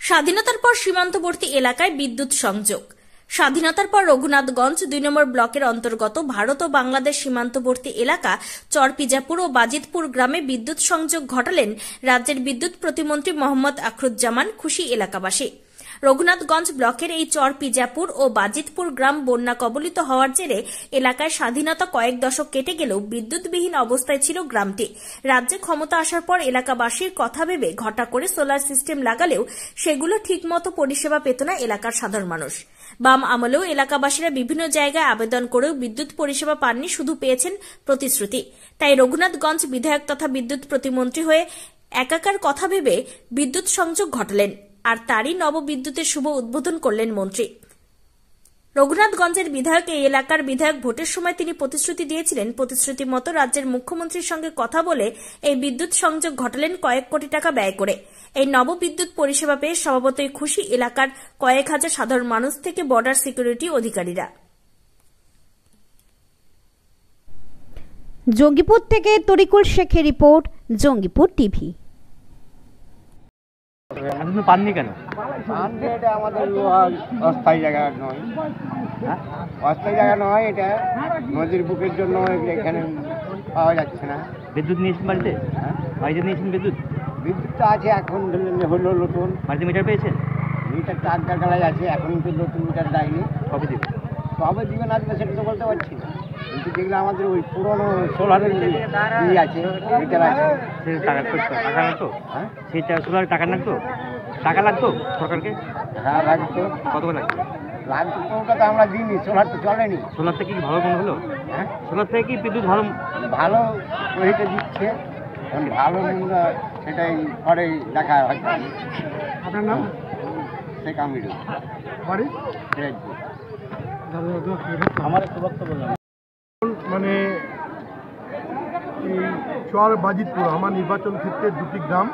স্বাধীনতার পর সীমান্তবর্তী এলাকায় বিদ্যুৎ সংযোগ। স্বাধীনতার পর রঘুনাথগঞ্জ ২ নম্বর ব্লকের অন্তর্গত ভারত ও বাংলাদেশ সীমান্তবর্তী এলাকা চরপিজাপুর ও বাজিতপুর গ্রামে বিদ্যুৎ সংযোগ ঘটালেন রাজ্যের বিদ্যুৎ প্রতিমন্ত্রী মোহাম্মদ আখরুজ্জামান। খুশি এলাকাবাসী। রঘুনাথগঞ্জ ব্লকের এই চরপিজাপুর ও বাজিতপুর গ্রাম বন্যা কবলিত হওয়ার জেরে এলাকায় স্বাধীনতা কয়েক দশক কেটে গেলেও বিদ্যুৎবিহীন অবস্থায় ছিল গ্রামটি। রাজ্যে ক্ষমতা আসার পর এলাকাবাসীর কথা ভেবে ঘটা করে সোলার সিস্টেম লাগালেও সেগুলো ঠিকমতো পরিষেবা পেত না এলাকার সাধারণ মানুষ। বাম আমলেও এলাকাবাসীরা বিভিন্ন জায়গায় আবেদন করেও বিদ্যুৎ পরিষেবা পাননি, শুধু পেয়েছেন প্রতিশ্রুতি। তাই রঘুনাথগঞ্জ বিধায়ক তথা বিদ্যুৎ প্রতিমন্ত্রী হয়ে একাকার কথা ভেবে বিদ্যুৎ সংযোগ ঘটালেন, আর তারই নববিদ্যুতের শুভ উদ্বোধন করলেন মন্ত্রী। রঘুনাথগঞ্জের বিধায়ক এই এলাকার বিধায়ক। ভোটের সময় তিনি প্রতিশ্রুতি দিয়েছিলেন, প্রতিশ্রুতি মতো রাজ্যের মুখ্যমন্ত্রীর সঙ্গে কথা বলে এই বিদ্যুৎ সংযোগ ঘটালেন কয়েক কোটি টাকা ব্যয় করে। এই নববিদ্যুৎ পরিষেবা পেয়ে স্বভাবতই খুশি এলাকার কয়েক হাজার সাধারণ মানুষ থেকে বর্ডার সিকিউরিটি অধিকারীরা। জঙ্গিপুর থেকে তরিকুল শেখের রিপোর্ট, জঙ্গিপুর টিভি। পাননি কেন? এটা আমাদের অস্থায়ী জায়গা নয়, অস্থায়ী জায়গা নয়, এটা নদীর বুকের জন্য এখানে পাওয়া যাচ্ছে না। বিদ্যুৎ নিয়েছেন বাড়িতে? বাড়িতে নিয়েছেন বিদ্যুৎ? বিদ্যুৎ তো আছে, এখন হলো নতুন বাড়িতে মিটার পেয়েছেন? মিটার টাকা গালাই আছে, এখন তো নতুন মিটার দেয়নি। কবে দিবে? কবে দিবে না দিবে সেটা তো বলতে পারছি না, কিন্তু যেগুলো আমাদের ওই পুরোনো সোলারের আছে মিটার আছে, সেটা টাকা লাগতো। হ্যাঁ, সেটা সোলারের টাকা লাগতো, টাকা লাগতো সরকারকে? হ্যাঁ লাগতো। কত লাগতো? লাগতো কোনটা তো আমরা দিইনি, সোলার তো চলেনি। সোলার থেকে কি ভালো মনে হলো? হ্যাঁ, সোলার থেকে কি বিদ্যুৎ ভালো ভালো ওইটা দিচ্ছে, ভালো মন্দ সেটাই পরে দেখা হয়। আপনার নাম? শেখ আমিরুল। বাড়ি আমার একটু বক্তব্য মানে এই চর বাজিতপুর আমার নির্বাচন ক্ষেত্রে দুটি গ্রাম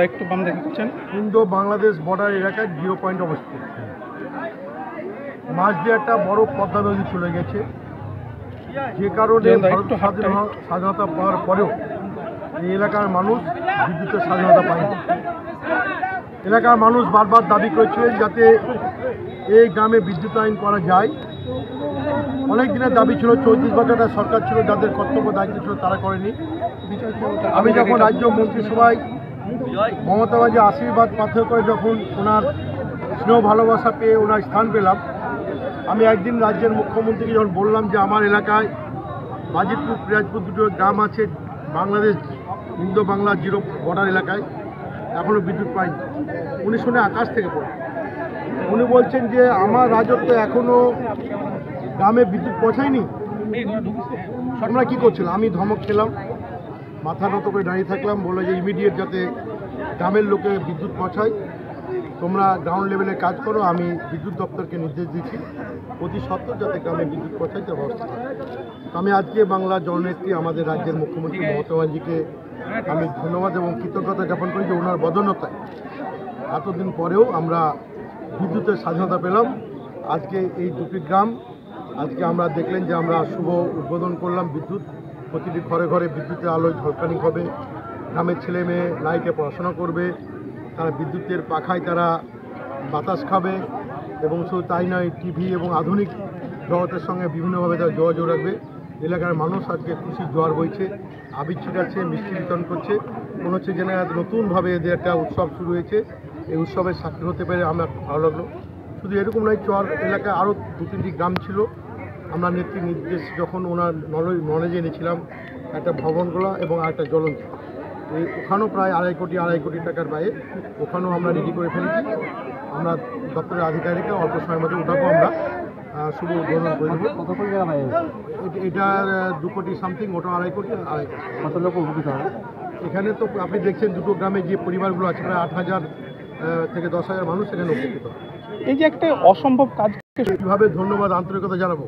একটু কম দেখাচ্ছেন। ইন্দো বাংলাদেশ বর্ডার এলাকায় 0 পয়েন্ট অবস্থিত। মাঝ দিয়ে একটা বড় পদ্মা নদী চলে গেছে, যে কারণে স্বাধীনতা পাওয়ার পরেও এই এলাকার মানুষ বিদ্যুতের স্বাধীনতা পায়নি। এলাকার মানুষ বারবার দাবি করেছিলেন যাতে এই গ্রামে বিদ্যুৎ আইন করা যায়। অনেক দিনের দাবি ছিল, 34 বছরের সরকার ছিল, যাদের কর্তব্য দায়িত্ব ছিল তারা করেনি। আমি যখন রাজ্য মন্ত্রিসভায় মমতা ব্যানার্জি আশীর্বাদ পাথর করে যখন ওনার স্নেহ ভালোবাসা পেয়ে ওনার স্থান পেলাম, আমি একদিন রাজ্যের মুখ্যমন্ত্রীকে যখন বললাম যে আমার এলাকায় বাজিতপুর পিরাজপুর দুটো গ্রাম আছে বাংলাদেশ ইন্দো বাংলা 0 বর্ডার এলাকায়, এখনও বিদ্যুৎ পাইনি। উনি শুনে আকাশ থেকে পড়ে উনি বলছেন যে আমার রাজত্ব এখনও গ্রামে বিদ্যুৎ পৌঁছায়নি, আমরা কী করছিলাম? আমি ধমক খেলাম, মাথা নত করে দাঁড়িয়ে থাকলাম, বলে যে ইমিডিয়েট যাতে গ্রামের লোকে বিদ্যুৎ পৌঁছায়, তোমরা গ্রাউন্ড লেভেলে কাজ করো। আমি বিদ্যুৎ দপ্তরকে নির্দেশ দিচ্ছি অতি সত্ত্বর যাতে গ্রামে বিদ্যুৎ পৌঁছায় তার ব্যবস্থা করে। আমি আজকে বাংলার জননেত্রী আমাদের রাজ্যের মুখ্যমন্ত্রী মমতা ব্যানার্জিকে আমি ধন্যবাদ এবং কৃতজ্ঞতা জ্ঞাপন করি যে ওনার বদনতায় এতদিন পরেও আমরা বিদ্যুতের স্বাধীনতা পেলাম। আজকে এই দুটি গ্রাম আজকে আমরা দেখলেন যে আমরা শুভ উদ্বোধন করলাম বিদ্যুৎ। প্রতিটি ঘরে ঘরে বিদ্যুতের আলোয় ঝলকানি হবে, গ্রামের ছেলে মেয়ে লাইটে পড়াশোনা করবে, তারা বিদ্যুতের পাখায় তারা বাতাস খাবে, এবং শুধু তাই নয়, টিভি এবং আধুনিক জগতের সঙ্গে বিভিন্নভাবে তারা যোগাযোগ রাখবে। এলাকার মানুষ আজকে খুশি জোয়ার বইছে, আবির ছিটাচ্ছে, মিষ্টি বিতরণ করছে, মনে হচ্ছে যেন নতুনভাবে এদের একটা উৎসব শুরু হয়েছে। এই উৎসবের সাক্ষী হতে পেরে আমার ভালো লাগলো। শুধু এরকম নয়, চর এলাকায় আরও 2-3টি গ্রাম ছিল, আমরা নেত্রী নির্দেশ যখন ওনার নলেজে এনেছিলাম একটা ভবনগুলো এবং আরেকটা জ্বলন্ত, ওখানেও প্রায় 2.5 কোটি টাকার ব্যয়ে ওখানেও আমরা রেডি করে ফেলেছি। আমরা দপ্তরের আধিকারিকরা অল্প সময়ের মধ্যে ওটাকেও আমরা শুভ উদ্বোধন করে দেবো। কত কোটি টাকা পাই? এটা 2 কোটি সামথিং, ওটা 2.5 কোটি। কত লোক উপকৃত হবে? এখানে তো আপনি দেখছেন দুটো গ্রামে যে পরিবারগুলো আছে প্রায় 8,000 থেকে 10,000 মানুষ এখানে উপকৃত। এই যে একটা অসম্ভব কাজ, কীভাবে ধন্যবাদ আন্তরিকতা জানাবো।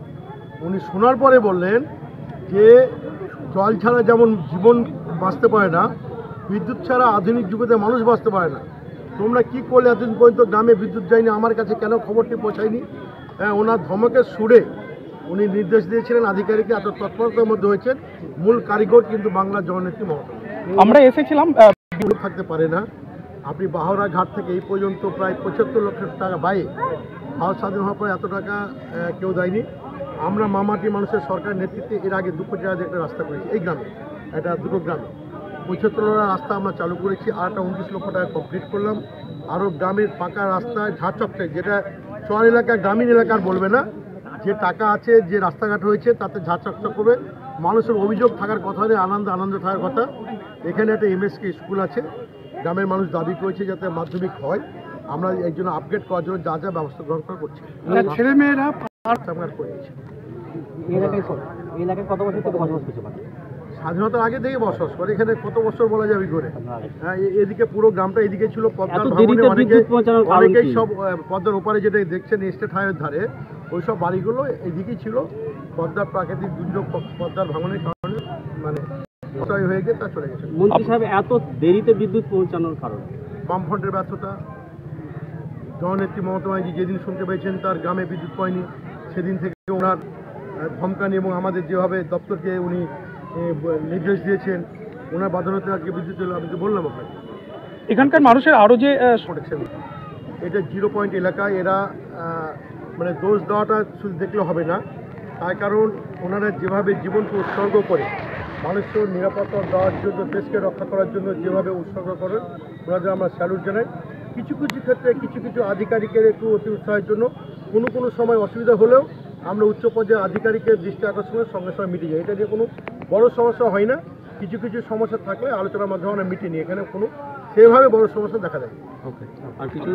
উনি শোনার পরে বললেন যে জল ছাড়া যেমন জীবন বাঁচতে পারে না, বিদ্যুৎ ছাড়া আধুনিক যুগেতে মানুষ বাঁচতে পারে না। তোমরা কি করলে এতদিন পর্যন্ত গ্রামে বিদ্যুৎ যায়নি, আমার কাছে কেন খবরটি পৌঁছায়নি? ওনার ধমকের সুরে উনি নির্দেশ দিয়েছিলেন আধিকারিককে, এত তৎপরতার মধ্যে হয়েছেন। মূল কারিগর কিন্তু বাংলার জননেত্রী মমতা। আমরা এসেছিলাম, থাকতে পারে না, আপনি বাহারা ঘাট থেকে এই পর্যন্ত প্রায় 75 লক্ষ টাকা ব্যয়ে ভারত স্বাধীন হওয়ার পরে এত টাকা কেউ দেয়নি। আমরা মামাটি মানুষের সরকারের নেতৃত্বে এর আগে 2 কোটি টাকা দিয়ে একটা রাস্তা করেছি এই গ্রামে, এটা দুটো গ্রামে 75 রাস্তা আমরা চালু করেছি, আর একটা 29 লক্ষ টাকা কমপ্লিট করলাম। আরও গ্রামের পাকা রাস্তায় ঝাড়চকটে, যেটা শহর এলাকা গ্রামীণ এলাকার বলবে না, যে টাকা আছে, যে রাস্তাঘাট হয়েছে তাতে ঝাড়চকচক করবে। মানুষের অভিযোগ থাকার কথা নেই, আনন্দ থাকার কথা। এখানে একটা MSK স্কুল আছে, গ্রামের মানুষ দাবি করেছে যাতে মাধ্যমিক হয়, আমরা এই জন্য আপগ্রেড করার জন্য যা যা ব্যবস্থা গ্রহণ করা করছি। ছেলেমেয়েরা করেছি। এলাকায় কত বছর থেকে বসবাস করছে? স্বাধীনতার আগে থেকে বসবাস করে, এখানে কত বছর বলা যাবে করে। হ্যাঁ, এদিকে পুরো গ্রামটা এদিকে ছিল পদ্মার ভাঙনে, অনেকেই সব পদ্মার ওপারে যেটা দেখছেন স্টেট হাইওয়ের ধারে, ওই সব বাড়িগুলো এদিকেই ছিল। পদ্মার প্রাকৃতিক দুর্যোগ, পদ্মার ভাঙনের কারণে মানে ক্ষয় হয়ে গিয়ে তা চলে গেছে। মন্ত্রী সাহেব, এত দেরিতে বিদ্যুৎ পৌঁছানোর কারণ? বামফ্রন্টের ব্যর্থতা। জননেত্রী মমতা ব্যানার্জি যেদিন শুনতে পেয়েছেন তার গ্রামে বিদ্যুৎ পায়নি, সেদিন থেকে ওনার ধমকানি এবং আমাদের যেভাবে দপ্তরকে উনি নির্দেশ দিয়েছেন, ওনার বাধ্যতা আজকে বিদ্যুৎ এলো। আমি তো বললাম আপনাকে এখানকার মানুষের আরও যে প্রোটেকশন, এটা 0 পয়েন্ট এলাকা। এরা মানে দোষ দেওয়াটা শুধু দেখলে হবে না, তার কারণ ওনারা যেভাবে জীবনকে উৎসর্গ করে মানুষের নিরাপত্তা দেওয়ার জন্য, দেশকে রক্ষা করার জন্য যেভাবে উৎসর্গ করেন, ওনাদের আমরা স্যালুট জানাই। কিছু কিছু ক্ষেত্রে কিছু আধিকারিকের একটু অতি উৎসাহের জন্য কোনো সময় অসুবিধা হলেও আমরা উচ্চ পর্যায়ের আধিকারিকের দৃষ্টি আকর্ষণের সঙ্গে মিটে যায়। এটা নিয়ে কোনো বড় সমস্যা হয় না। কিছু সমস্যা থাকলে আলোচনার মাধ্যমে আমরা মিটিয়ে নিই, এখানে কোনো সেভাবে বড় সমস্যা দেখা যায়। ওকে, আর কিছু